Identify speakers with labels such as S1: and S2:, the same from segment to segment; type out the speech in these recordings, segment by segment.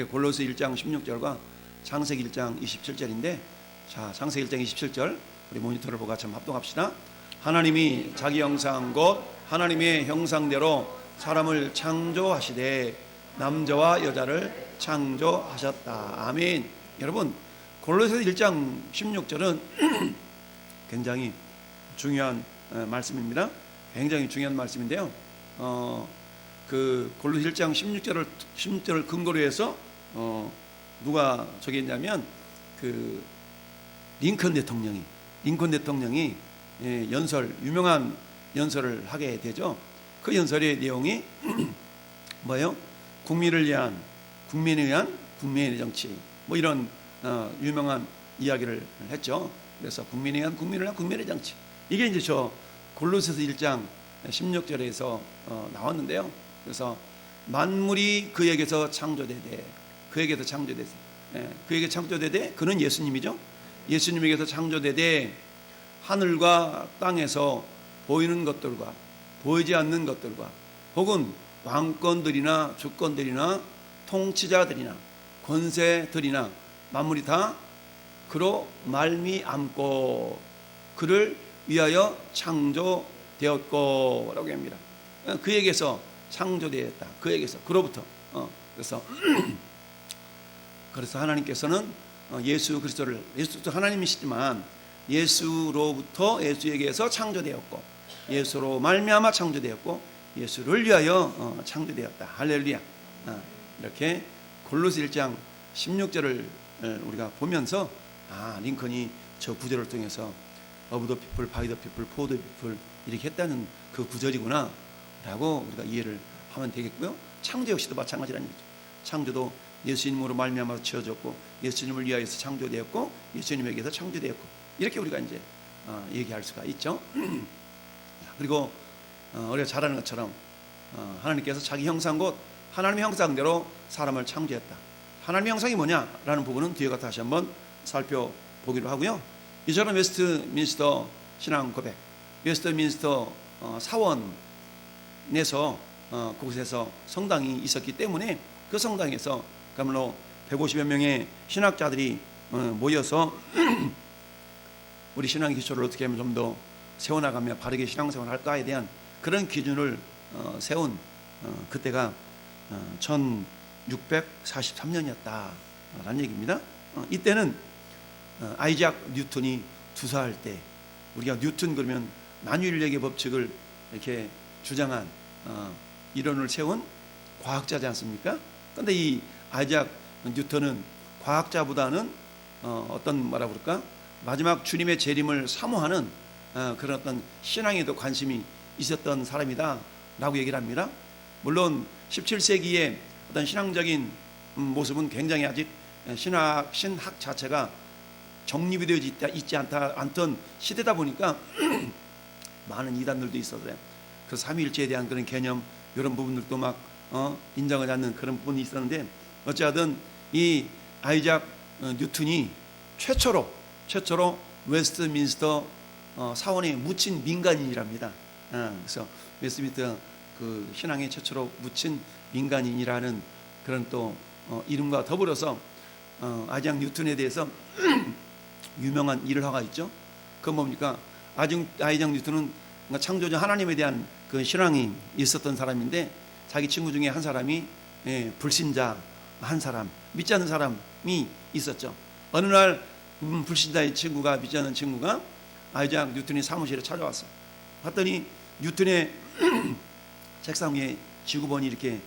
S1: 골로새 1장 16절과 창세기 1장 27절인데, 자, 창세기 1장 27절 우리 모니터를 보고 같이 한번 합독합시다. 하나님이 자기 형상 곧 하나님의 형상대로 사람을 창조하시되 남자와 여자를 창조하셨다. 아멘. 여러분, 골로새서 1장 16절은 굉장히 중요한 말씀입니다. 굉장히 중요한 말씀인데요. 그 골로새 1장 16절을 근거로 해서 누가 저기 했냐면 그 링컨 대통령이 유명한 연설을 하게 되죠. 그 연설의 내용이 뭐예요? 국민을 위한 국민의 정치, 뭐 이런 유명한 이야기를 했죠. 그래서 국민을 위한 국민의 정치, 이게 이제 저 골로새서 1장 16절에서 나왔는데요. 그래서 만물이 그에게서 창조되되 그는 예수님이죠. 예수님에게서 창조되되 하늘과 땅에서 보이는 것들과 보이지 않는 것들과 혹은 왕권들이나 주권들이나 통치자들이나 권세들이나 만물이 다 그로 말미암고 그를 위하여 창조되었고 라고 합니다. 그에게서 창조되었다. 그에게서, 그로부터. 그래서 하나님께서는 예수 그리스도 하나님이시지만 예수에게서 창조되었고 예수로 말미암아 창조되었고 예수를 위하여 창조되었다. 할렐루야. 이렇게 골로새 1장 16절을 우리가 보면서 링컨이 저 구절을 통해서 of the people, by the people, for the people 이렇게 했다는 그 구절이구나 라고 우리가 이해를 하면 되겠고요. 창조 역시도 마찬가지라는 거죠. 창조도 예수님으로 말미암아서 지어졌고 예수님을 위하여서 창조되었고 예수님에게서 창조되었고 이렇게 우리가 이제 얘기할 수가 있죠. 그리고 우리가 잘 아는 것처럼 하나님께서 자기 형상 곧 하나님의 형상대로 사람을 창조했다. 하나님의 형상이 뭐냐라는 부분은 뒤에 가서 다시 한번 살펴보기로 하고요. 이처럼 웨스트민스터 신앙 고백, 웨스트민스터 사원에서 그곳에서 성당이 있었기 때문에 그 성당에서 그야말로 150여 명의 신학자들이 모여서 우리 신앙의 기초를 어떻게 하면 좀 더 세워나가며 바르게 신앙생활을 할까에 대한 그런 기준을 세운 그때가 1643년이었다라는 얘기입니다. 이때는 아이작 뉴턴이 투사할 때, 우리가 뉴턴 그러면 만유인력의 법칙을 이렇게 주장한 이론을 세운 과학자지 않습니까? 그런데 이 아이작 뉴턴은 과학자보다는 어떤 뭐라 그럴까? 마지막 주님의 재림을 사모하는 그런 어떤 신앙에도 관심이 있었던 사람이다 라고 얘기를 합니다. 물론 17세기의 어떤 신앙적인 모습은 굉장히 아직 신학 자체가 정립이 되어 있지 않던 시대다 보니까 많은 이단들도 있었어요. 그 삼위일체에 대한 그런 개념 이런 부분들도 막 인정하지 않는 그런 부분이 있었는데, 어찌하든 이 아이작 뉴턴이 최초로 웨스트민스터 사원에 묻힌 민간인이랍니다. 그래서 웨스트민스터 그 신앙에 최초로 묻힌 민간인이라는 그런 또 이름과 더불어서 아이작 뉴턴에 대해서 유명한 일화가 있죠. 그건 뭡니까? 아이작 뉴턴은 창조주 하나님에 대한 그 신앙이 있었던 사람인데, 자기 친구 중에 한 사람이 불신자 한 사람, 믿지 않는 사람이 있었죠. 어느 날 불신자의 친구가, 믿지 않는 친구가 아이작 뉴턴의 사무실에 찾아왔어요. 봤더니 뉴턴의 책상 위에 지구본이 이렇게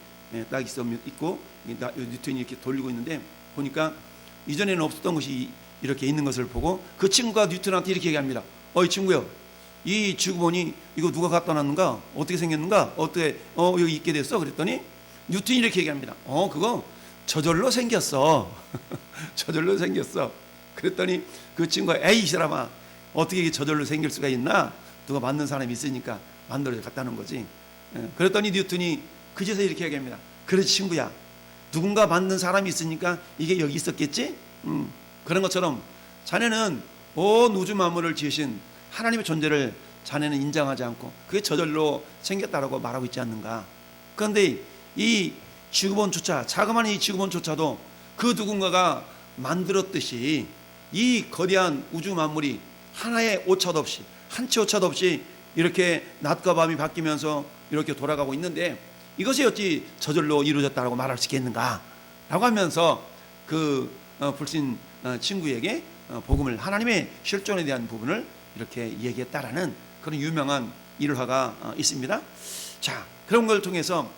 S1: 딱 있고 뉴턴이 이렇게 돌리고 있는데, 보니까 이전에는 없었던 것이 이렇게 있는 것을 보고 그 친구가 뉴턴한테 이렇게 얘기합니다. 이 친구요, 이 지구본이 이거 누가 갖다 놨는가? 어떻게 생겼는가? 어떻게 여기 있게 됐어? 그랬더니 뉴턴이 이렇게 얘기합니다. 그거 저절로 생겼어. 저절로 생겼어. 그랬더니 그 친구가 에이 이 사람아, 어떻게 저절로 생길 수가 있나? 누가 만든 사람이 있으니까 만들어서 갖다 놓은 거지. 그랬더니 뉴턴이 그제서 이렇게 얘기합니다. 그래 친구야, 누군가 만든 사람이 있으니까 이게 여기 있었겠지? 그런 것처럼 자네는 온 우주 만물을 지으신 하나님의 존재를 자네는 인정하지 않고 그게 저절로 생겼다라고 말하고 있지 않는가? 그런데 이 지구본조차, 자그마한 이 지구본조차도 그 누군가가 만들었듯이 이 거대한 우주 만물이 하나의 오차도 없이, 한 치 오차도 없이 이렇게 낮과 밤이 바뀌면서 이렇게 돌아가고 있는데 이것이 어찌 저절로 이루어졌다고 말할 수 있겠는가 라고 하면서 그 불신 친구에게 복음을, 하나님의 실존에 대한 부분을 이렇게 얘기했다라는 그런 유명한 일화가 있습니다. 자, 그런 걸 통해서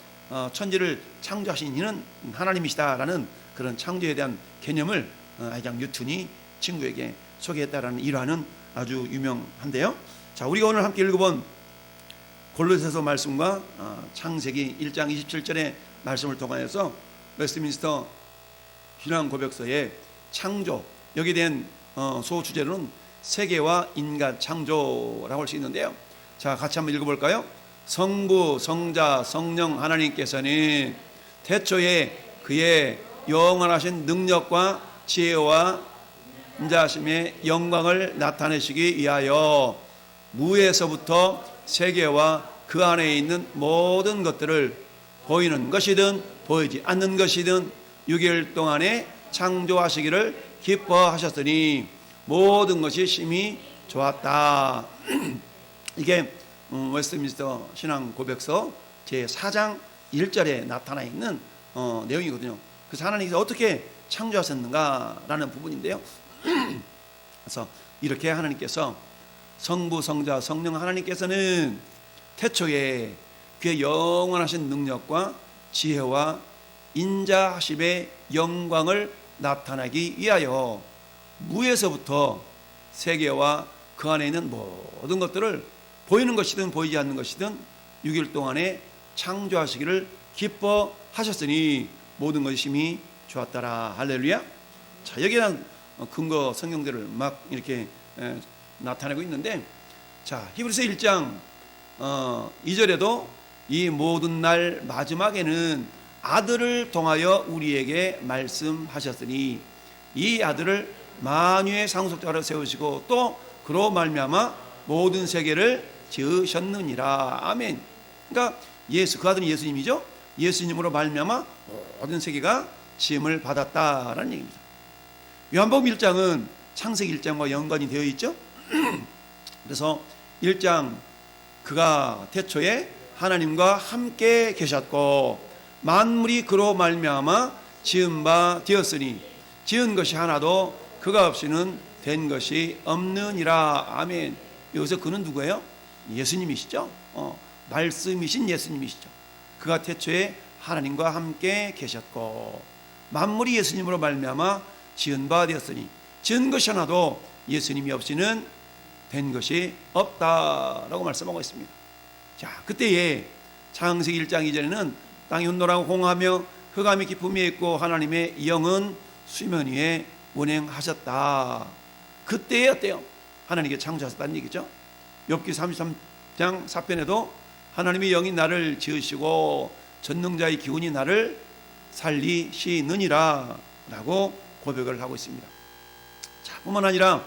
S1: 천지를 창조하신 이는 하나님이시다라는 그런 창조에 대한 개념을 아이작 뉴턴이 친구에게 소개했다라는 일화는 아주 유명한데요. 자, 우리가 오늘 함께 읽어본 골로새서 말씀과 창세기 1장 27절의 말씀을 통하여서 웨스트민스터 신앙 고백서의 창조, 여기에 대한 소주제로는 세계와 인간 창조라고 할 수 있는데요. 자, 같이 한번 읽어볼까요? 성부, 성자, 성령 하나님께서는 태초에 그의 영원하신 능력과 지혜와 인자하심의 영광을 나타내시기 위하여 무에서부터 세계와 그 안에 있는 모든 것들을 보이는 것이든 보이지 않는 것이든 6일 동안에 창조하시기를 기뻐하셨으니 모든 것이 심히 좋았다. 이게 웨스트민스터 신앙 고백서 제4장 1절에 나타나 있는 내용이거든요. 그래서 하나님께서 어떻게 창조하셨는가라는 부분인데요. 그래서 이렇게 하나님께서 성부, 성자, 성령 하나님께서는 태초에 그의 영원하신 능력과 지혜와 인자하심의 영광을 나타나기 위하여 무에서부터 세계와 그 안에 있는 모든 것들을 보이는 것이든 보이지 않는 것이든 6일 동안에 창조하시기를 기뻐하셨으니 모든 것이 심히 좋았더라. 할렐루야. 자, 여기에 대한 근거 성경들을 막 이렇게 나타내고 있는데, 자, 히브리서 1장 2절에도 이 모든 날 마지막에는 아들을 통하여 우리에게 말씀하셨으니 이 아들을 만유의 상속자로 세우시고 또 그로 말미암아 모든 세계를 지으셨느니라. 아멘. 그러니까 그 아들은 예수님이죠. 예수님으로 말미암아 모든 세계가 지음을 받았다라는 얘기입니다. 요한복음 1장은 창세기 1장과 연관이 되어 있죠. 그래서 1장 그가 태초에 하나님과 함께 계셨고 만물이 그로 말미암아 지은 바 되었으니 지은 것이 하나도 그가 없이는 된 것이 없느니라. 아멘. 여기서 그는 누구예요? 예수님이시죠. 말씀이신 예수님이시죠. 그가 태초에 하나님과 함께 계셨고 만물이 예수님으로 말미암아 지은 바 되었으니 지은 것이 하나도 예수님이 없이는 된 것이 없다라고 말씀하고 있습니다. 자, 그때에 창세기 1장 이전에는 땅이 혼돈하고 공허하며 흑암이 깊음이 있고 하나님의 영은 수면 위에 운행하셨다. 그때에 어때요? 하나님께 창조하셨다는 얘기죠. 욥기 33장 4편에도 하나님의 영이 나를 지으시고 전능자의 기운이 나를 살리시느니라 라고 고백을 하고 있습니다. 자, 뿐만 아니라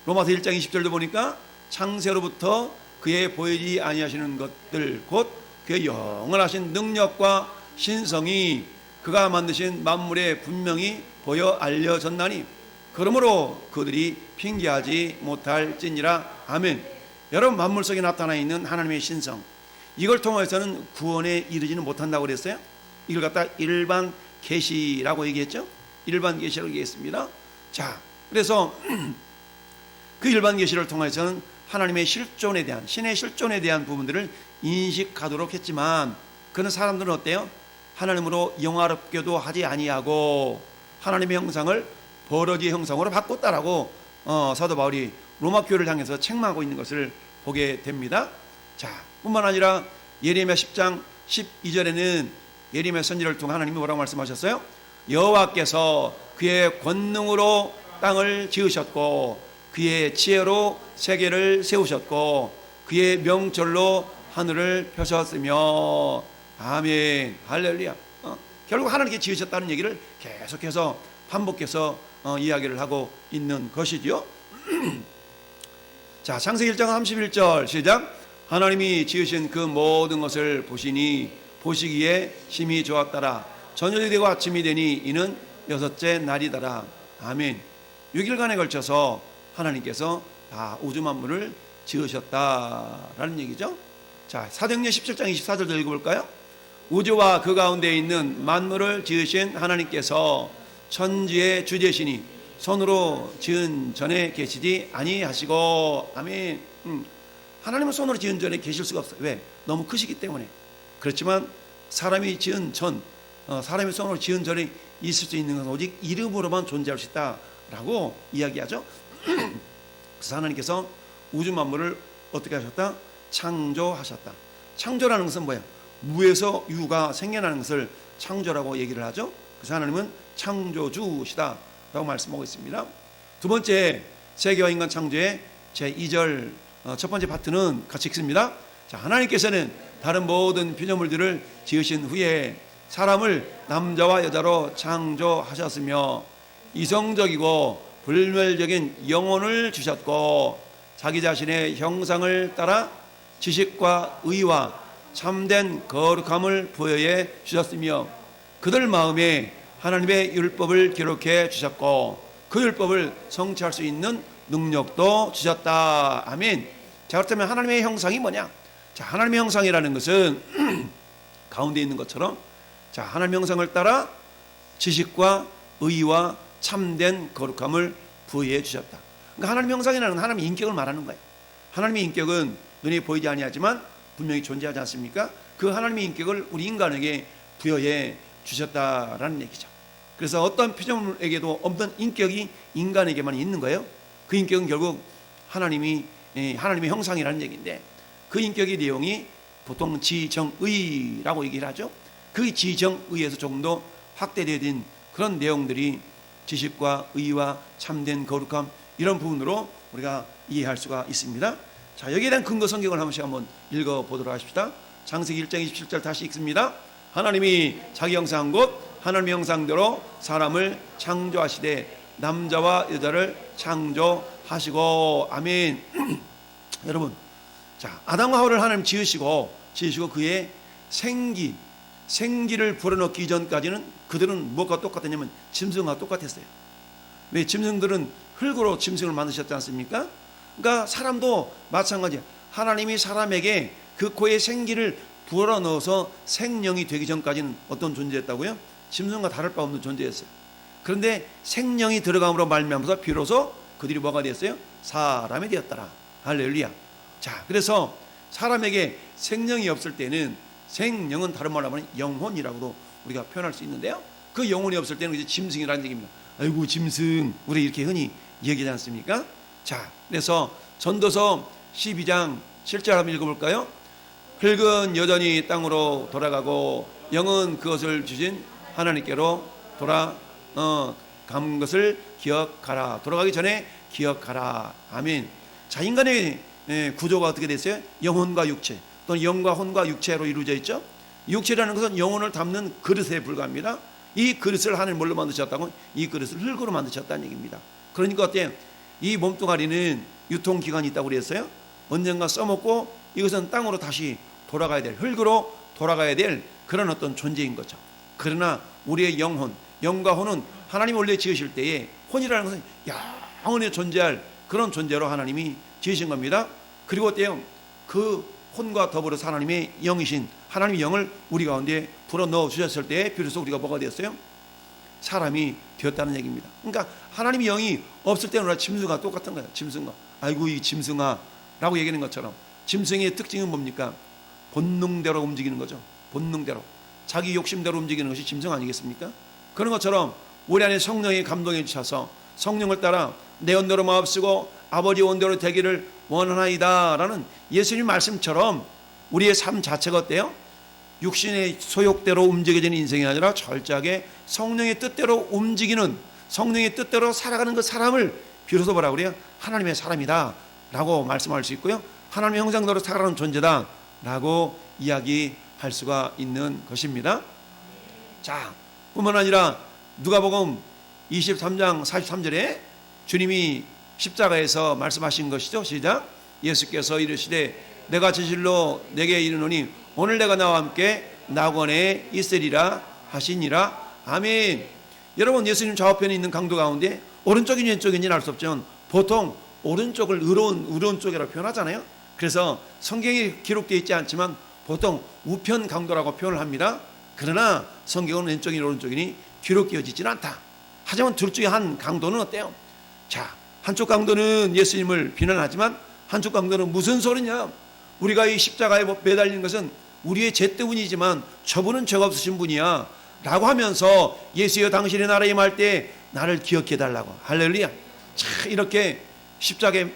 S1: 로마서 1장 20절도 보니까 창세로부터 그의 보이지 아니하시는 것들 곧 그의 영원하신 능력과 신성이 그가 만드신 만물에 분명히 보여 알려졌나니 그러므로 그들이 핑계하지 못할지니라. 아멘. 여러분, 만물 속에 나타나 있는 하나님의 신성, 이걸 통해서는 구원에 이르지는 못한다고 그랬어요. 이걸 갖다 일반 계시라고 얘기했죠. 일반 계시라고 얘기했습니다. 자, 그래서 그 일반 계시를 통해서는 하나님의 실존에 대한, 신의 실존에 대한 부분들을 인식하도록 했지만 그런 사람들은 어때요? 하나님으로 영화롭게도 하지 아니하고 하나님의 형상을 버러지의 형상으로 바꿨다라고 사도 바울이 로마 교회를 향해서 책망하고 있는 것을 보게 됩니다. 자, 뿐만 아니라 예레미야 10장 12절에는 예레미야 선지자를 통해 하나님이 뭐라고 말씀하셨어요? 여호와께서 그의 권능으로 땅을 지으셨고 그의 지혜로 세계를 세우셨고 그의 명철로 하늘을 펴셨으며. 아멘. 할렐루야. 결국 하나님께 지으셨다는 얘기를 계속해서 반복해서 이야기를 하고 있는 것이지요. 자, 창세기 1장 31절 시작. 하나님이 지으신 그 모든 것을 보시니 보시기에 심히 좋았더라. 저녁이 되고 아침이 되니 이는 여섯째 날이더라. 아멘. 6일간에 걸쳐서 하나님께서 다 우주 만물을 지으셨다라는 얘기죠. 자, 사도행전 17장 24절도 읽어볼까요? 우주와 그 가운데 있는 만물을 지으신 하나님께서 천지의 주제시니 손으로 지은 전에 계시지 아니하시고. 아멘. 하나님은 손으로 지은 전에 계실 수가 없어요. 왜? 너무 크시기 때문에. 그렇지만 사람이 지은 전, 사람이 손으로 지은 전에 있을 수 있는 것은 오직 이름으로만 존재할 수 있다라고 이야기하죠. 그래서 하나님께서 우주 만물을 어떻게 하셨다? 창조하셨다. 창조라는 것은 뭐예요? 무에서 유가 생겨나는 것을 창조라고 얘기를 하죠. 그래서 하나님은 창조주시다 라고 말씀하고 있습니다. 두 번째, 세계와 인간 창조의 제2절 첫 번째 파트는 같이 읽습니다. 자, 하나님께서는 다른 모든 피조물들을 지으신 후에 사람을 남자와 여자로 창조하셨으며 이성적이고 불멸적인 영혼을 주셨고 자기 자신의 형상을 따라 지식과 의와 참된 거룩함을 부여해 주셨으며 그들 마음에 하나님의 율법을 기록해 주셨고 그 율법을 성취할 수 있는 능력도 주셨다. 아멘. 자, 그렇다면 하나님의 형상이 뭐냐? 자, 하나님의 형상이라는 것은 가운데 있는 것처럼 자, 하나님의 형상을 따라 지식과 의와 참된 거룩함을 부여해 주셨다. 그러니까 하나님의 형상이라는 건 하나님의 인격을 말하는 거예요. 하나님의 인격은 눈에 보이지 아니하지만 분명히 존재하지 않습니까? 그 하나님의 인격을 우리 인간에게 부여해 주셨다라는 얘기죠. 그래서 어떤 피조물에게도 없는 인격이 인간에게만 있는 거예요. 그 인격은 결국 하나님의 형상이라는 얘기인데 그 인격의 내용이 보통 지정의라고 얘기를 하죠. 그 지정의에서 조금 더 확대된 그런 내용들이 지식과 의와 참된 거룩함 이런 부분으로 우리가 이해할 수가 있습니다. 자, 여기에 대한 근거 성경을 한 번씩 한번 읽어보도록 하십시다. 창세기 1장 27절 다시 읽습니다. 하나님이 자기 형상 곧 하나님의 형상대로 사람을 창조하시되 남자와 여자를 창조하시고. 아멘. 여러분, 자, 아담과 하와를 하나님 지으시고 그의 생기를 불어넣기 전까지는 그들은 무엇과 똑같았냐면 짐승과 똑같았어요. 왜? 짐승들은 흙으로 짐승을 만드셨지 않습니까? 그러니까 사람도 마찬가지야. 하나님이 사람에게 그 코에 생기를 불어넣어서 생명이 되기 전까지는 어떤 존재였다고요? 짐승과 다를 바 없는 존재였어요. 그런데 생명이 들어감으로 말미암아서 비로소 그들이 뭐가 되었어요? 사람이 되었더라. 할렐루야. 자, 그래서 사람에게 생명이 없을 때는 생명은 다른 말로 하면 영혼이라고도 우리가 표현할 수 있는데요. 그 영혼이 없을 때는 이제 짐승이라는 얘기입니다. 아이고 짐승, 우리 이렇게 흔히 얘기하지 않습니까? 자, 그래서 전도서 12장 7절 한번 읽어볼까요? 흙은 여전히 땅으로 돌아가고 영은 그것을 주신 하나님께로 돌아간 것을 기억하라. 돌아가기 전에 기억하라. 아멘. 자, 인간의 구조가 어떻게 됐어요? 영혼과 육체 또는 영과 혼과 육체로 이루어져 있죠. 육체라는 것은 영혼을 담는 그릇에 불과합니다. 이 그릇을 하나님 뭘로 만드셨다고? 이 그릇을 흙으로 만드셨다는 얘기입니다. 그러니까 어때요? 이 몸뚱아리는 유통기간이 있다고 그랬어요. 언젠가 써먹고 이것은 땅으로 다시 돌아가야 될, 흙으로 돌아가야 될 그런 어떤 존재인 거죠. 그러나 우리의 영과 혼은 하나님이 원래 지으실 때에 혼이라는 것은 영원히 존재할 그런 존재로 하나님이 지으신 겁니다. 그리고 어때요? 그 혼과 더불어서 하나님의 영이신 하나님의 영을 우리 가운데 불어넣어 주셨을 때 비로소 우리가 뭐가 되었어요? 사람이 되었다는 얘기입니다. 그러니까 하나님의 영이 없을 때는 우리가 짐승과 똑같은 거예요. 짐승과. 아이고 이 짐승아 라고 얘기하는 것처럼 짐승의 특징은 뭡니까? 본능대로 움직이는 거죠. 본능대로. 자기 욕심대로 움직이는 것이 짐승 아니겠습니까? 그런 것처럼 우리 안에 성령이 감동해 주셔서 성령을 따라 내 온대로 마음 쓰고 아버지 온대로 되기를 원하나이다 라는 예수님 말씀처럼 우리의 삶 자체가 어때요? 육신의 소욕대로 움직여지는 인생이 아니라 철저하게 성령의 뜻대로 움직이는, 성령의 뜻대로 살아가는 그 사람을 비로소 뭐라고 그래요? 하나님의 사람이다 라고 말씀할 수 있고요, 하나님의 형상대로 살아가는 존재다 라고 이야기할 수가 있는 것입니다. 자, 뿐만 아니라 누가복음 23장 43절에 주님이 십자가에서 말씀하신 것이죠. 시작. 예수께서 이르시되 내가 진실로 내게 이르노니 오늘 내가 나와 함께 낙원에 있으리라. 하시니라. 아멘. 여러분, 예수님 좌우편에 있는 강도 가운데 오른쪽인지 왼쪽인지는 알 수 없지만 보통 오른쪽을 의로운 쪽이라고 표현하잖아요. 그래서 성경에 기록되어 있지 않지만 보통 우편 강도라고 표현을 합니다. 그러나 성경은 왼쪽이니 오른쪽이니 기록되어지지는 않다. 하지만 둘 중에 한 강도는 어때요? 자, 한쪽 강도는 예수님을 비난하지만 한쪽 강도는 무슨 소리냐? 우리가 이 십자가에 매달리는 것은 우리의 죄 때문이지만 저분은 죄가 없으신 분이야 라고 하면서 예수여 당신의 나라에 임할 때 나를 기억해 달라고. 할렐루야. 자, 이렇게 십자가에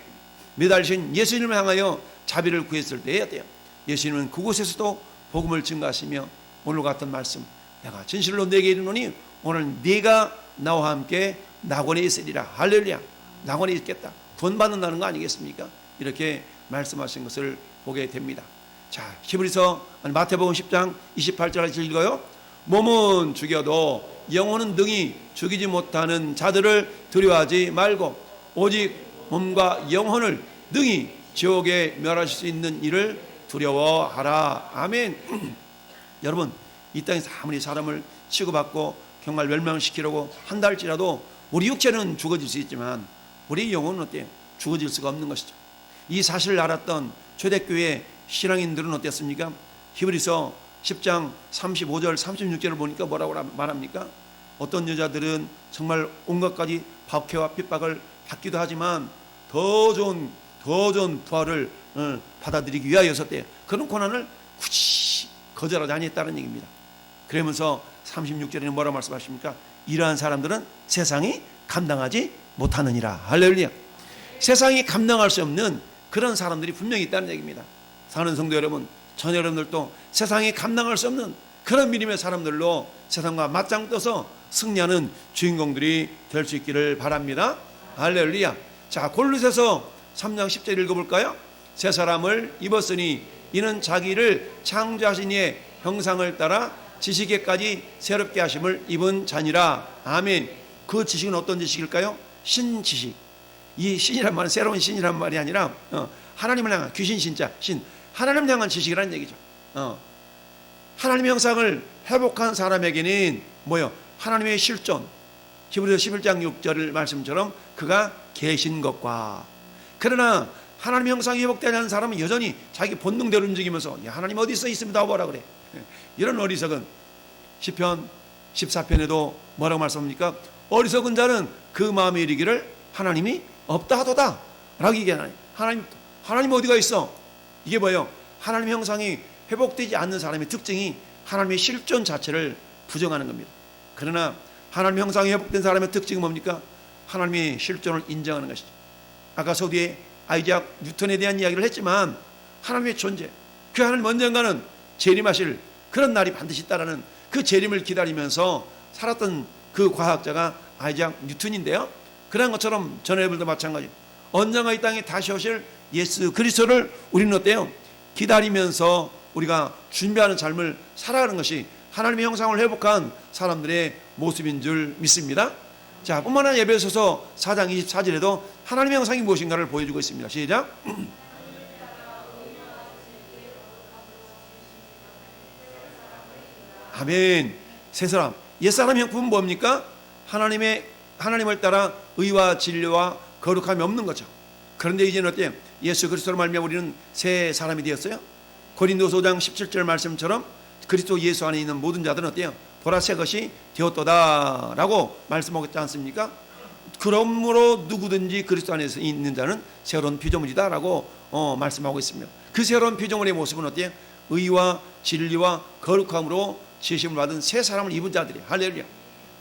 S1: 매달리신 예수님을 향하여 자비를 구했을 때 어때요? 예수님은 그곳에서도 복음을 증거하시며 오늘 같은 말씀, 내가 진실로 내게 이르노니 오늘 네가 나와 함께 낙원에 있으리라. 할렐루야. 낙원에 있겠다. 돈 받는다는 거 아니겠습니까? 이렇게 말씀하신 것을 보게 됩니다. 자, 마태복음 10장 28절까지 읽어요. 몸은 죽여도 영혼은 능히 죽이지 못하는 자들을 두려워하지 말고 오직 몸과 영혼을 능히 지옥에 멸하실 수 있는 일을 두려워하라. 아멘. 여러분, 이 땅에서 아무리 사람을 취급받고 정말 멸망시키려고 한달지라도 우리 육체는 죽어질 수 있지만 우리 영혼은 어때요? 죽어질 수가 없는 것이죠. 이 사실을 알았던 초대교회 신앙인들은 어땠습니까? 히브리서 10장 35절 36절을 보니까 뭐라고 말합니까? 어떤 여자들은 정말 온갖 가지 박해와 핍박을 받기도 하지만 더 좋은 부활을 받아들이기 위하여서 그런 고난을 굳이 거절하지 아니했다는 얘기입니다. 그러면서 36절에는 뭐라고 말씀하십니까? 이러한 사람들은 세상이 감당하지 못하느니라. 할렐루야. 세상이 감당할 수 없는 그런 사람들이 분명히 있다는 얘기입니다. 사는 성도 여러분, 전 여러분들도 세상이 감당할 수 없는 그런 믿음의 사람들로 세상과 맞짱 떠서 승리하는 주인공들이 될 수 있기를 바랍니다. 할렐루야. 자, 골로새서 3장 10절 읽어볼까요? 새 사람을 입었으니 이는 자기를 창조하신 이의 형상을 따라 지식에까지 새롭게 하심을 입은 자니라. 아멘. 그 지식은 어떤 지식일까요? 신지식. 이 신이란 말은 새로운 신이란 말이 아니라 하나님을 향한 귀신 신자 신, 하나님을 향한 지식이라는 얘기죠. 하나님의 형상을 회복한 사람에게는 뭐요? 하나님의 실존, 히브리서 11장 6절 말씀처럼 그가 계신 것과, 그러나 하나님의 형상이 회복되지 않은 사람은 여전히 자기 본능대로 움직이면서 야, 하나님 어디 있습니다 와보라 그래. 이런 어리석은 시편 14편에도 뭐라고 말씀합니까? 어리석은 자는 그 마음에 이르기를 하나님이 없다 하도다 라고 얘기하나요. 하나님 어디가 있어? 이게 뭐예요? 하나님의 형상이 회복되지 않는 사람의 특징이 하나님의 실존 자체를 부정하는 겁니다. 그러나 하나님의 형상이 회복된 사람의 특징은 뭡니까? 하나님의 실존을 인정하는 것이죠. 아까 서두에 아이작 뉴턴에 대한 이야기를 했지만 하나님의 존재, 그 하나님 언젠가는 재림하실 그런 날이 반드시 있다라는 그 재림을 기다리면서 살았던 그 과학자가 아이작 뉴턴인데요. 그런 것처럼 전에들도 마찬가지. 언젠가 이 땅에 다시 오실 예수 그리스도를 우리는 어때요? 기다리면서 우리가 준비하는 삶을 살아가는 것이 하나님의 형상을 회복한 사람들의 모습인 줄 믿습니다. 자, 뿐만 아니라 에베소서 4장 24절에도 하나님의 형상이 무엇인가를 보여주고 있습니다. 시작. 아멘. 새 사람, 옛사람 형품은 뭡니까? 하나님을 따라 의와 진리와 거룩함이 없는 거죠. 그런데 이제는 어때요? 예수 그리스도로 말미암아 우리는 새 사람이 되었어요. 고린도서 5장 17절 말씀처럼 그리스도 예수 안에 있는 모든 자들은 어때요? 보라 새 것이 되었도다 라고 말씀하고 있지 않습니까? 그러므로 누구든지 그리스도 안에 있는 자는 새로운 피조물이다 라고 말씀하고 있습니다. 그 새로운 피조물의 모습은 어때요? 의와 진리와 거룩함으로 지으심을 받은 새 사람을 입은 자들이에요. 할렐루야.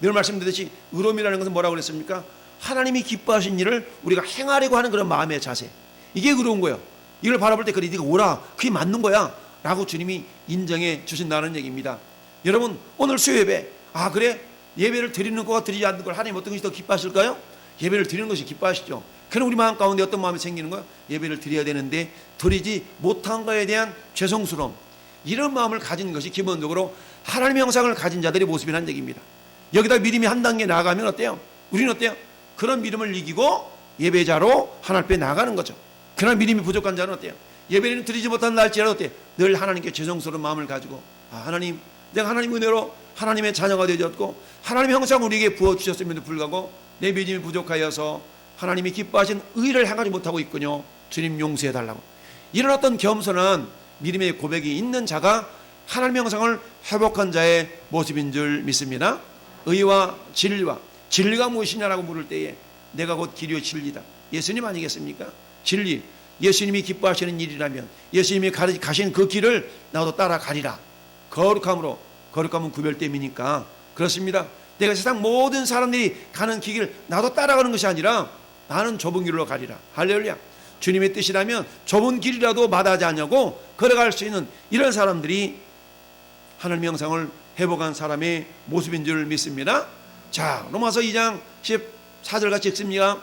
S1: 늘 말씀드렸듯이 의로움이라는 것은 뭐라고 그랬습니까? 하나님이 기뻐하신 일을 우리가 행하려고 하는 그런 마음의 자세, 이게 의로운 거예요. 이걸 바라볼 때 그래 네가 오라, 그게 맞는 거야 라고 주님이 인정해 주신다는 얘기입니다. 여러분, 오늘 수요예배, 그래? 예배를 드리는 것과 드리지 않는 걸 하나님 어떤 것이 더 기뻐하실까요? 예배를 드리는 것이 기뻐하시죠. 그럼 우리 마음 가운데 어떤 마음이 생기는 거예요? 예배를 드려야 되는데 드리지 못한 것에 대한 죄송스러움, 이런 마음을 가진 것이 기본적으로 하나님의 형상을 가진 자들의 모습이라는 얘기입니다. 여기다 믿음이 한 단계 나아가면 어때요? 우리는 어때요? 그런 믿음을 이기고 예배자로 하나님 앞에 나가는 거죠. 그러나 믿음이 부족한 자는 어때요? 예배를 드리지 못한 날지라도 어때요? 늘 하나님께 죄송스러운 마음을 가지고 하나님, 내가 하나님 은혜로 하나님의 자녀가 되었고 하나님의 형상 우리에게 부어주셨음에도 불구하고 내 믿음이 부족하여서 하나님이 기뻐하신 의를 행하지 못하고 있군요. 주님 용서해달라고. 이런 어떤 겸손한 믿음의 고백이 있는 자가 하나님의 형상을 회복한 자의 모습인 줄 믿습니다. 의와 진리와 진리가 무엇이냐라고 물을 때에 내가 곧 길이요 진리다. 예수님 아니겠습니까? 진리, 예수님이 기뻐하시는 일이라면 예수님이 가신 그 길을 나도 따라가리라. 거룩함은 구별됨이니까 그렇습니다. 내가 세상 모든 사람들이 가는 길 나도 따라가는 것이 아니라 나는 좁은 길로 가리라. 할렐루야. 주님의 뜻이라면 좁은 길이라도 마다하지 않냐고 걸어갈 수 있는 이런 사람들이 하나님의 형상을 회복한 사람의 모습인 줄 믿습니다. 자, 로마서 2장 14절 같이 읽습니다.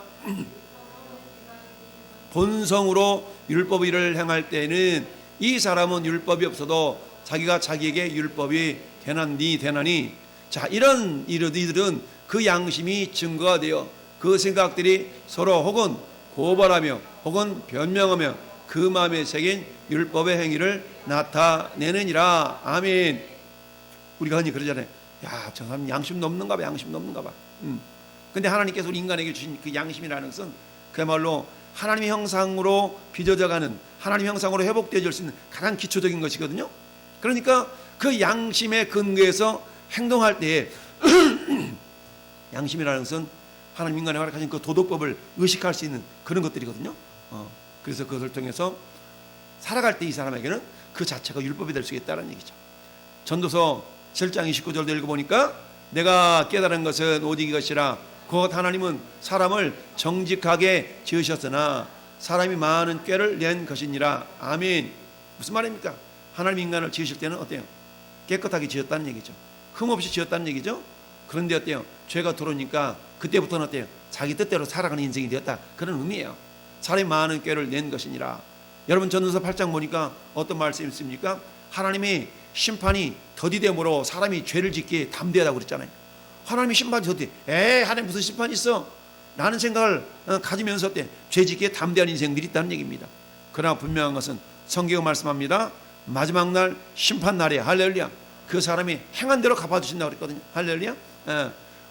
S1: 본성으로 율법 일을 행할 때는 이 사람은 율법이 없어도 자기가 자기에게 율법이 되나니 자, 이런 이들은 그 양심이 증거가 되어 그 생각들이 서로 혹은 고발하며 혹은 변명하며 그 마음에 새긴 율법의 행위를 나타내느니라. 아멘. 우리가 흔히 그러잖아요. 야, 저 사람 양심 넘는가 봐. 근데 하나님께서 우리 인간에게 주신 그 양심이라는 것은 그야말로 하나님의 형상으로 빚어져가는 하나님의 형상으로 회복되어질 수 있는 가장 기초적인 것이거든요. 그러니까 그 양심의 근거에서 행동할 때에 양심이라는 것은 하나님 인간에 허락하신 그 도덕법을 의식할 수 있는 그런 것들이거든요. 그래서 그것을 통해서 살아갈 때 이 사람에게는 그 자체가 율법이 될 수 있다는 얘기죠. 전도서 7장 29절도 읽어보니까 내가 깨달은 것은 오직 이것이라 곧 하나님은 사람을 정직하게 지으셨으나 사람이 많은 꾀를 낸 것이니라. 아멘. 무슨 말입니까? 하나님 인간을 지으실 때는 어때요? 깨끗하게 지었다는 얘기죠. 흠없이 지었다는 얘기죠. 그런데 어때요? 죄가 들어오니까 그때부터는 어때요? 자기 뜻대로 살아가는 인생이 되었다. 그런 의미예요. 사람이 많은 꾀를 낸 것이니라. 여러분 전도서 8장 보니까 어떤 말씀이 있습니까? 하나님의 심판이 더디됨으로 사람이 죄를 짓기에 담대하다고 그랬잖아요. 하나님의 심판이 더디. 하나님 무슨 심판이 있어? 라는 생각을 가지면서 어때? 죄 짓기에 담대한 인생들이 있다는 얘기입니다. 그러나 분명한 것은 성경이 말씀합니다. 마지막 날 심판 날에 할렐루야. 그 사람이 행한 대로 갚아주신다고 그랬거든요. 할렐루야.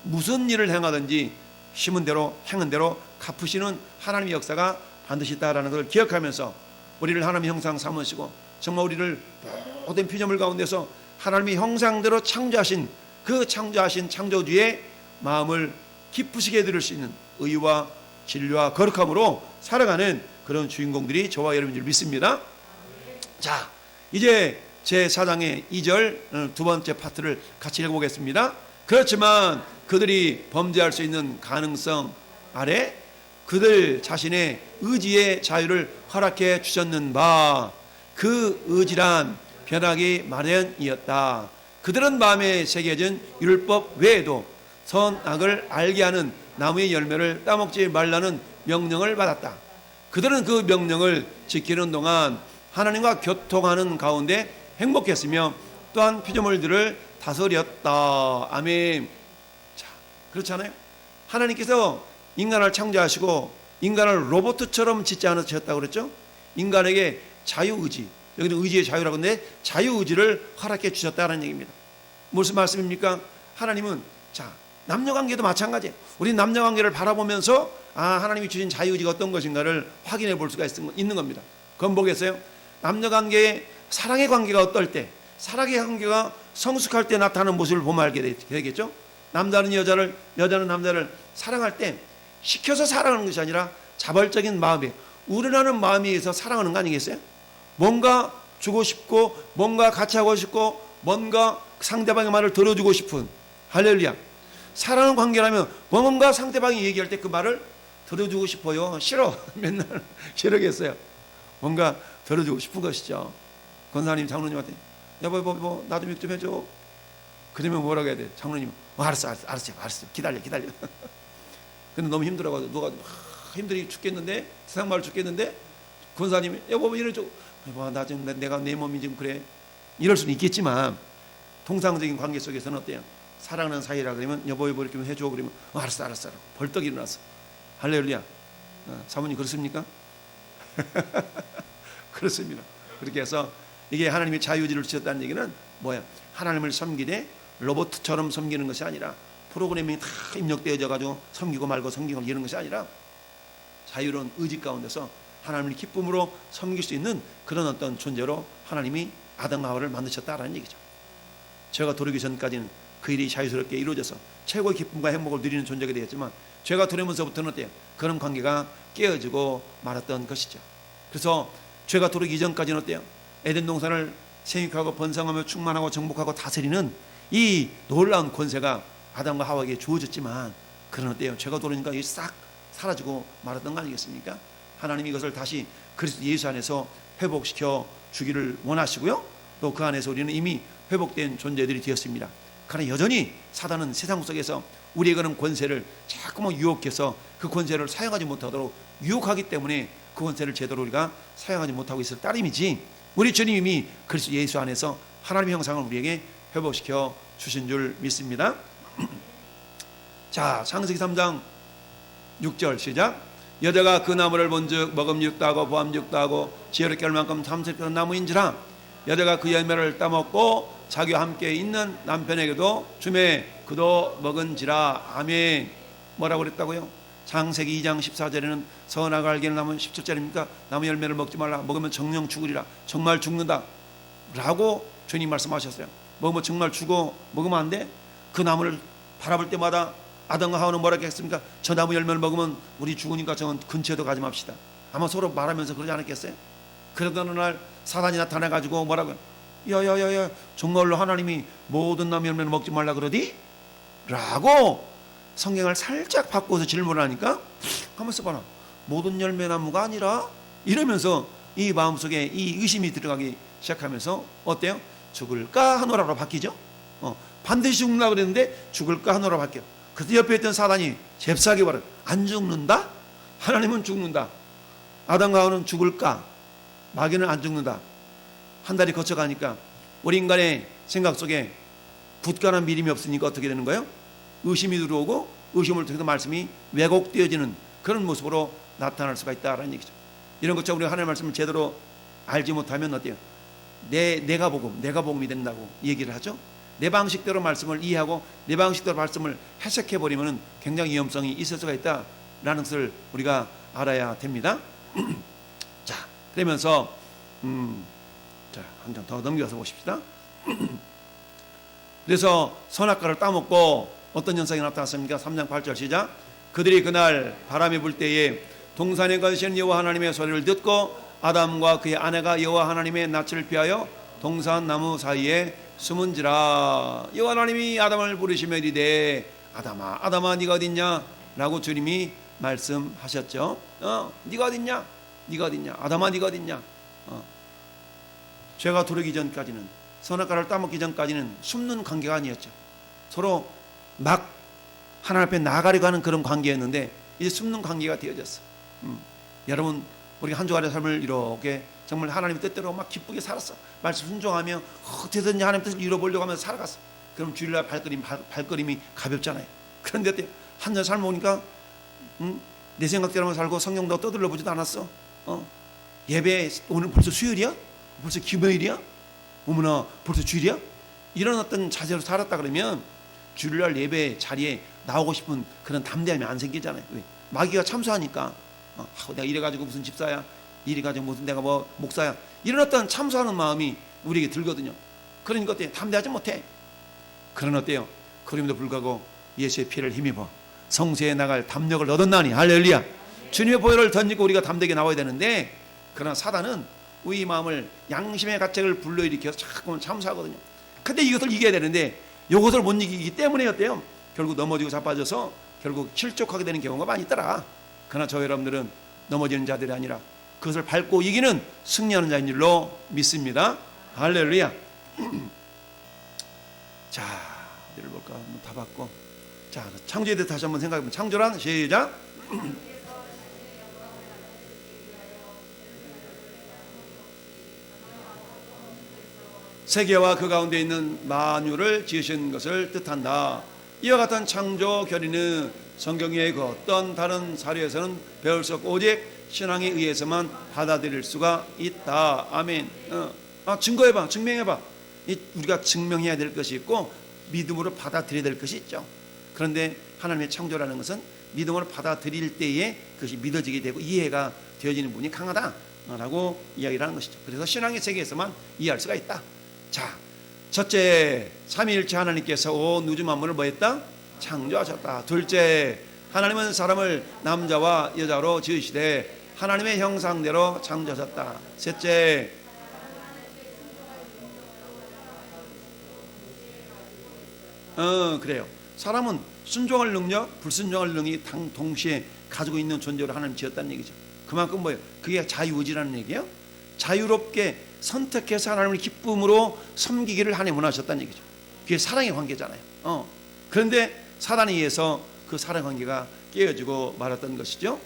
S1: 무슨 일을 행하든지 심은 대로 행한 대로 갚으시는 하나님의 역사가 반드시 있다라는 것을 기억하면서 우리를 하나님의 형상 삼으시고 정말 우리를 모든 피조물 가운데서 하나님의 형상대로 창조하신 그 창조하신 창조주의 마음을 기쁘시게 들을 수 있는 의와 진리와 거룩함으로 살아가는 그런 주인공들이 저와 여러분인 줄 믿습니다. 자, 이제 제4장의 2절 두 번째 파트를 같이 읽어보겠습니다. 그렇지만 그들이 범죄할 수 있는 가능성 아래 그들 자신의 의지의 자유를 허락해 주셨는 바 그 의지란 변하기 마련이었다. 그들은 마음에 새겨진 율법 외에도 선악을 알게 하는 나무의 열매를 따먹지 말라는 명령을 받았다. 그들은 그 명령을 지키는 동안 하나님과 교통하는 가운데 행복했으며 또한 피조물들을 다스렸다. 아멘. 자, 그렇잖아요. 하나님께서 인간을 창조하시고 인간을 로봇처럼 짓지 않으셨다고 그랬죠. 인간에게 자유의지, 여기는 의지의 자유라고 하는데 자유의지를 허락해 주셨다는 얘기입니다. 무슨 말씀입니까? 하나님은 자, 남녀관계도 마찬가지예요. 우리 남녀관계를 바라보면서 하나님이 주신 자유의지가 어떤 것인가를 확인해 볼 수가 있는 겁니다. 그건 뭐겠어요? 남녀관계의 사랑의 관계가 어떨 때, 사랑의 관계가 성숙할 때 나타나는 모습을 보면 알게 되겠죠. 남자는 여자를, 여자는 남자를 사랑할 때 시켜서 사랑하는 것이 아니라 자발적인 마음에 우러나는 마음에 의해서 사랑하는 거 아니겠어요? 뭔가 주고 싶고 뭔가 같이 하고 싶고 뭔가 상대방의 말을 들어주고 싶은 할렐루야. 사랑하는 관계라면 뭔가 상대방이 얘기할 때 그 말을 들어주고 싶어요. 싫어. 맨날 싫어겠어요. 뭔가 들어주고 싶은 것이죠. 권사님 장로님한테 여보 나 좀 해줘. 그러면 뭐라고 해야 돼? 장로님 알았어 기다려. 근데 너무 힘들어가지고 누가 힘들이 죽겠는데 세상 말로 죽겠는데 권사님이 여보 이래줘. 나 지금 내가 내 몸이 지금 그래. 이럴 수는 있겠지만 통상적인 관계 속에서는 어때요? 사랑하는 사이라 그러면 여보 이렇게 해줘 그러면 알았어 벌떡 일어났어. 할렐루야. 사모님 그렇습니까? 그렇습니다. 그렇게 해서 이게 하나님의 자유의지를 주셨다는 얘기는 뭐야? 하나님을 섬기되 로봇처럼 섬기는 것이 아니라 프로그래밍이 다 입력되어져 가지고 섬기고 말고 섬기고 이런 것이 아니라 자유로운 의지 가운데서 하나님을 기쁨으로 섬길 수 있는 그런 어떤 존재로 하나님이 아담과 하와를 만드셨다라는 얘기죠. 죄가 들어오기 전까지는 그 일이 자유스럽게 이루어져서 최고의 기쁨과 행복을 누리는 존재가 되었지만 죄가 들어오면서부터는 어때요? 그런 관계가 깨어지고 말았던 것이죠. 그래서 죄가 들어오기 이전까지는 어때요? 에덴 동산을 생육하고 번성하며 충만하고 정복하고 다스리는 이 놀라운 권세가 아담과 하와에게 주어졌지만 그런 어때요? 죄가 들어오니까 이게 싹 사라지고 말았던 거 아니겠습니까? 하나님이 이것을 다시 그리스도 예수 안에서 회복시켜 주기를 원하시고요. 또 그 안에서 우리는 이미 회복된 존재들이 되었습니다. 그러나 여전히 사단은 세상 속에서 우리에게는 권세를 자꾸만 유혹해서 그 권세를 사용하지 못하도록 유혹하기 때문에 그 권세를 제대로 우리가 사용하지 못하고 있을 따름이지, 우리 주님이 그리스도 예수 안에서 하나님의 형상을 우리에게 회복시켜 주신 줄 믿습니다. 자, 창세기 3장 6절 시작. 여자가 그 나무를 본즉 먹음직도 하고 보암직도 하고 지혜롭게 할 만큼 탐스럽던 나무인지라. 여자가 그 열매를 따먹고 자기와 함께 있는 남편에게도 주매 그도 먹은지라. 아멘. 뭐라고 그랬다고요? 창세기 2장 14절에는 선악을 알게 하는 나무는 17절입니까? 나무 열매를 먹지 말라. 먹으면 정령 죽으리라. 정말 죽는다 라고 주님 말씀하셨어요. 먹으면 정말 죽어. 먹으면 안 돼? 그 나무를 바라볼 때마다 아담과 하와는 뭐라고 했습니까? 저 나무 열매를 먹으면 우리 죽으니까 저는 근처에도 가지 맙시다. 아마 서로 말하면서 그러지 않았겠어요? 그러던 어느 날 사단이 나타나가지고 뭐라고요? 야야야야, 정말로 하나님이 모든 나무 열매를 먹지 말라 그러디? 라고 성경을 살짝 바꿔서 질문을 하니까 가만 있어봐라, 모든 열매나무가 아니라 이러면서 이 마음속에 이 의심이 들어가기 시작하면서 어때요? 죽을까 하노라로 바뀌죠. 반드시 죽는다 그랬는데 죽을까 하노라로 바뀌어. 그때 옆에 있던 사단이 잽싸게 말해, 안 죽는다? 하나님은 죽는다. 아담과 하와는 죽을까? 마귀는 안 죽는다. 한 달이 거쳐가니까 우리 인간의 생각 속에 굳건한 믿음이 없으니까 어떻게 되는 거예요? 의심이 들어오고 의심을 통해서 말씀이 왜곡되어지는 그런 모습으로 나타날 수가 있다라는 얘기죠. 이런 것처럼 우리가 하나님의 말씀을 제대로 알지 못하면 어때요? 내가 복음이 된다고 얘기를 하죠. 내 방식대로 말씀을 이해하고 내 방식대로 말씀을 해석해버리면 굉장히 위험성이 있을 수가 있다라는 것을 우리가 알아야 됩니다. 자, 그러면서 자, 한 장 더 넘겨서 보십시다. 그래서 선악과를 따먹고 어떤 현상이 나타났습니까? 3장 8절 시작. 그들이 그날 바람이 불 때에 동산에 거하시는 여호와 하나님의 소리를 듣고 아담과 그의 아내가 여호와 하나님의 낯을 피하여 동산 나무 사이에 숨은지라. 여호와 하나님이 아담을 부르시며 이르되 아담아 아담아 네가 어딨냐 라고 주님이 말씀하셨죠. 네가 어딨냐, 네가 어딨냐, 아담아 네가 어딨냐. 죄가 들어오기 전까지는, 선악과를 따먹기 전까지는 숨는 관계가 아니었죠. 서로 막 하나님 앞에 나가려고 하는 그런 관계였는데 이제 숨는 관계가 되어졌어. 여러분, 우리가 한 주간의 삶을 이렇게 정말 하나님의 뜻대로 막 기쁘게 살았어. 말씀 순종하며 어떻게든지 하나님의 뜻을 이뤄보려고 하면서 살아갔어. 그럼 주일날 발걸음이 가볍잖아요. 그런데 한 달 삶을 보니까 내 생각대로만 살고 성경도 떠들러 보지도 않았어. 예배 오늘 벌써 수요일이야? 벌써 금요일이야? 어머나 벌써 주일이야? 이런 어떤 자세로 살았다 그러면 주일날 예배 자리에 나오고 싶은 그런 담대함이 안 생기잖아요. 왜? 마귀가 참수하니까 내가 이래가지고 무슨 집사야, 이래가지고 무슨 내가 뭐 목사야, 이런 어떤 참수하는 마음이 우리에게 들거든요. 그러니까 어때요? 담대하지 못해. 그러나 어때요? 그럼에도 불구하고 예수의 피를 힘입어 성세에 나갈 담력을 얻었나니 할렐루야. 주님의 보혈을 던지고 우리가 담대하게 나와야 되는데, 그러나 사단은 우리 마음을 양심의 가책을 불러일으켜서 자꾸만 참수하거든요. 근데 이것을 이겨야 되는데 이것을 못 이기기 때문에 어때요? 결국 넘어지고 자빠져서 결국 실족하게 되는 경우가 많이 있더라. 그러나 저 여러분들은 넘어지는 자들이 아니라 그것을 밟고 이기는 승리하는 자인 줄로 믿습니다. 할렐루야. 자, 어디를 볼까? 다 봤고. 자, 창조에 대해서 다시 한번 생각해보면, 창조란 시작. 세계와 그 가운데 있는 만유를 지으신 것을 뜻한다. 이와 같은 창조 결의는 성경의 그 어떤 다른 사료에서는 배울 수 없고 오직 신앙에 의해서만 받아들일 수가 있다. 아멘. 증거해봐, 증명해봐. 우리가 증명해야 될 것이 있고 믿음으로 받아들여야 될 것이 있죠. 그런데 하나님의 창조라는 것은 믿음으로 받아들일 때에 그것이 믿어지게 되고 이해가 되어지는 분이 강하다라고 이야기를 하는 것이죠. 그래서 신앙의 세계에서만 이해할 수가 있다. 자, 첫째, 삼위일체 하나님께서 온 우주 만물을 뭐했다? 창조하셨다. 둘째, 하나님은 사람을 남자와 여자로 지으시되 하나님의 형상대로 창조하셨다. 셋째, 그래요. 사람은 순종할 능력, 불순종할 능력이 동시에 가지고 있는 존재로 하나님 지었다는 얘기죠. 그만큼 뭐예요? 그게 자유의지라는 얘기예요. 자유롭게 선택해서 하나님을 기쁨으로 섬기기를 하나님 원하셨다는 얘기죠. 그게 사랑의 관계잖아요. 그런데 사단에 의해서 그 사랑 관계가 깨어지고 말았던 것이죠.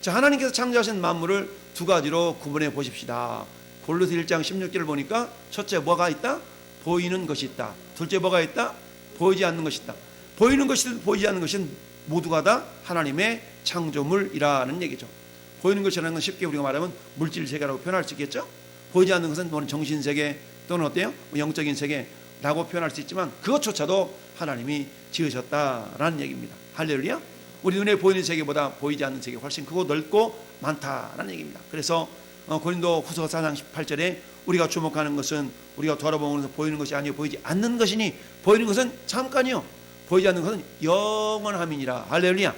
S1: 자, 하나님께서 창조하신 만물을 두 가지로 구분해 보십시다. 골로새 1장 16절을 보니까 첫째 뭐가 있다? 보이는 것이 있다. 둘째 뭐가 있다? 보이지 않는 것이 있다. 보이는 것이든 보이지 않는 것은 모두가 다 하나님의 창조물이라는 얘기죠. 보이는 것이라는 건 쉽게 우리가 말하면 물질 세계라고 표현할 수 있겠죠. 보이지 않는 것은 정신 세계 또는 어때요? 영적인 세계라고 표현할 수 있지만 그것조차도 하나님이 지으셨다라는 얘기입니다. 할렐루야. 우리 눈에 보이는 세계보다 보이지 않는 세계가 훨씬 크고 넓고 많다라는 얘기입니다. 그래서 고린도 후서 4장 18절에 우리가 주목하는 것은 우리가 돌아보면서 보이는 것이 아니요 보이지 않는 것이니 보이는 것은 잠깐이요 보이지 않는 것은 영원함이니라. 할렐루야.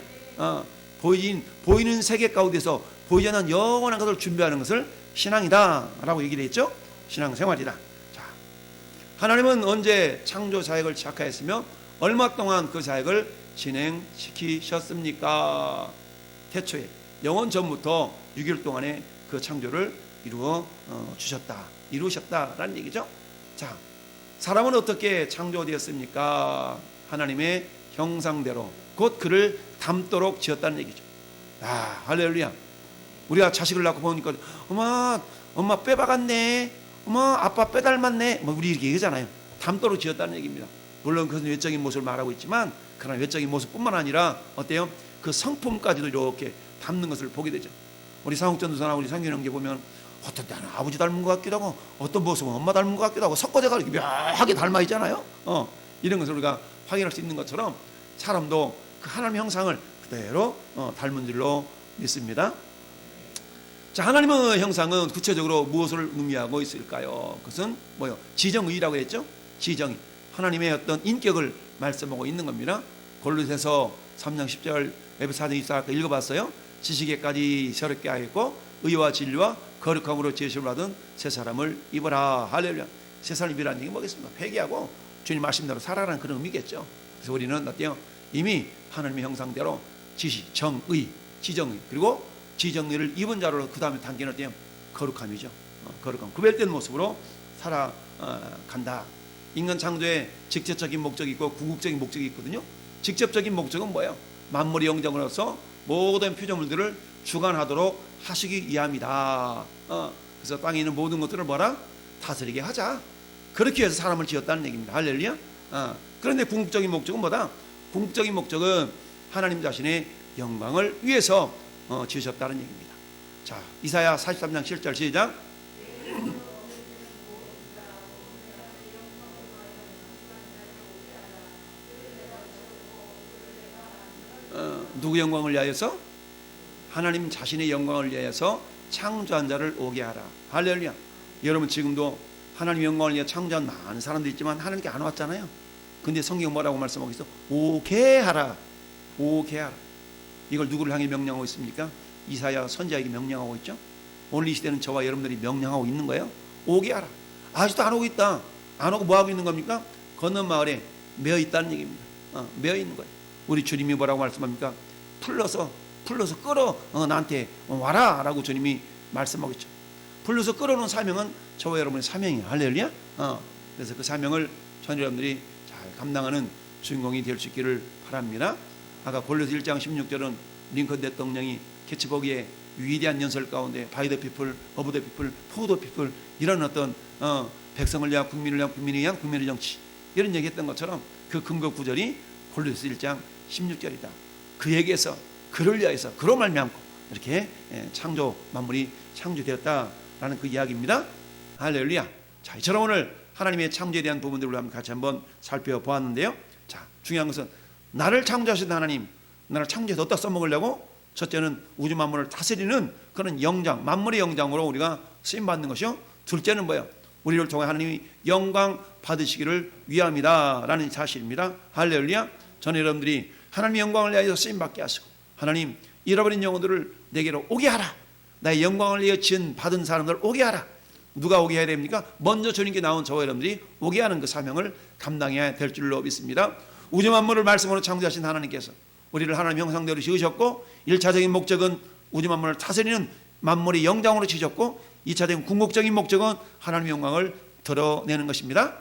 S1: 보이는 세계 가운데서 보이지 않는 영원한 것을 준비하는 것을 신앙이다 라고 얘기를 했죠. 신앙생활이다. 자, 하나님은 언제 창조 사역을 시작하였으며 얼마 동안 그 사역을 진행시키셨습니까? 태초에 영원 전부터 6일 동안에 그 창조를 이루셨다라는 얘기죠. 자, 사람은 어떻게 창조되었습니까? 하나님의 형상대로 곧 그를 닮도록 지었다는 얘기죠. 아, 할렐루야. 우리가 자식을 낳고 보니까 엄마 빼 박았네, 아빠 빼 닮았네, 우리 이렇게 얘기하잖아요. 닮도록 지었다는 얘기입니다. 물론 그것은 외적인 모습을 말하고 있지만 그러나 외적인 모습뿐만 아니라 어때요? 그 성품까지도 이렇게 닮는 것을 보게 되죠. 우리 상욱전도사나 우리 상균 형제 보면 어떤 때는 아버지 닮은 것 같기도 하고 어떤 모습은 엄마 닮은 것 같기도 하고 섞어져가 이렇게 묘하게 닮아 있잖아요. 이런 것을 우리가 확인할 수 있는 것처럼 사람도 그 하나님의 형상을 그대로 닮은 줄로 믿습니다. 자, 하나님의 형상은 구체적으로 무엇을 의미하고 있을까요? 그것은 뭐요? 지정의라고 했죠. 지정의. 하나님의 어떤 인격을 말씀하고 있는 겁니다. 골로새서 3장 10절, 에베소 4장 24절 읽어봤어요. 지식에까지 새롭게 하였고 의와 진리와 거룩함으로 제시를 받은 새 사람을 입어라. 할렐루야. 새 사람을 입으라는 얘기 뭐겠습니까? 회개하고 주님 말씀대로 살아라는 그런 의미겠죠. 그래서 우리는 어때요? 이미 하나님의 형상대로 지식, 정의, 지정의 그리고 지정의를 입은 자로 그 다음에 단계는 어때요? 거룩함이죠. 거룩함. 구별된 모습으로 살아간다. 인간 창조에 직접적인 목적이 있고 궁극적인 목적이 있거든요. 직접적인 목적은 뭐예요? 만물의 영장으로서 모든 피조물들을 주관하도록 하시기 위함이다. 그래서 땅에 있는 모든 것들을 뭐라? 다스리게 하자. 그렇게 해서 사람을 지었다는 얘기입니다. 할렐루야. 그런데 궁극적인 목적은 뭐다? 궁극적인 목적은 하나님 자신의 영광을 위해서 지으셨다는 얘기입니다. 자, 이사야 43장 7절 시작. 누구 영광을 위하여서? 하나님 자신의 영광을 위하여서 창조한 자를 오게 하라. 할렐루야. 여러분 지금도 하나님 영광을 위해 창조한 많은 사람들 있지만 하나님께 안 왔잖아요. 근데 성경 뭐라고 말씀하고 있어? 오게 하라. 오게 하라. 이걸 누구를 향해 명령하고 있습니까? 이사야 선지자에게 명령하고 있죠. 오늘 이 시대는 저와 여러분들이 명령하고 있는 거예요. 오게 하라. 아직도 안 오고 있다. 안 오고 뭐 하고 있는 겁니까? 건넌 마을에 매어 있다는 얘기입니다. 매어 있는 거예요. 우리 주님이 뭐라고 말씀합니까? 풀러서 끌어 나한테 와라 라고 주님이 말씀하고 있죠. 풀러서 끌어오는 사명은 저와 여러분의 사명이에요. 할렐루야. 그래서 그 사명을 전 여러분들이 잘 감당하는 주인공이 될 수 있기를 바랍니다. 아까 골로새 1장 16절은 링컨 대통령이 캐치보기에 위대한 연설 가운데 바이 더 피플, 오브 더 피플, 포 더 피플 이런 어떤 백성을 위한 국민을 위한 국민을 위한 국민의 정치 이런 얘기했던 것처럼 그 근거 구절이 골로새 1장 16절이다. 그에게서 그를 위하여서 그로 말미암고 이렇게 창조 만물이 창조되었다라는 그 이야기입니다. 할렐루야. 자, 이처럼 오늘 하나님의 창조에 대한 부분들을 한번 같이 한번 살펴보았는데요. 자, 중요한 것은 나를 창조하신 하나님, 나를 창조해서 어디다 써먹으려고? 첫째는 우주 만물을 다스리는 그런 영장, 만물의 영장으로 우리가 쓰임받는 것이요. 둘째는 뭐예요? 우리를 통해 하나님이 영광 받으시기를 위함이다라는 사실입니다. 할렐루야. 저는 여러분들이 하나님의 영광을 위하여 쓰임받게 하시고 하나님 잃어버린 영혼들을 내게로 오게 하라. 나의 영광을 위하여 지은 받은 사람들 오게 하라. 누가 오게 해야 됩니까? 먼저 주님께 나온 저와 여러분들이 오게 하는 그 사명을 감당해야 될 줄로 믿습니다. 우주 만물을 말씀으로 창조하신 하나님께서 우리를 하나님 형상대로 지으셨고 1차적인 목적은 우주 만물을 다스리는 만물의 영장으로 지으셨고 2차적인 궁극적인 목적은 하나님의 영광을 드러내는 것입니다.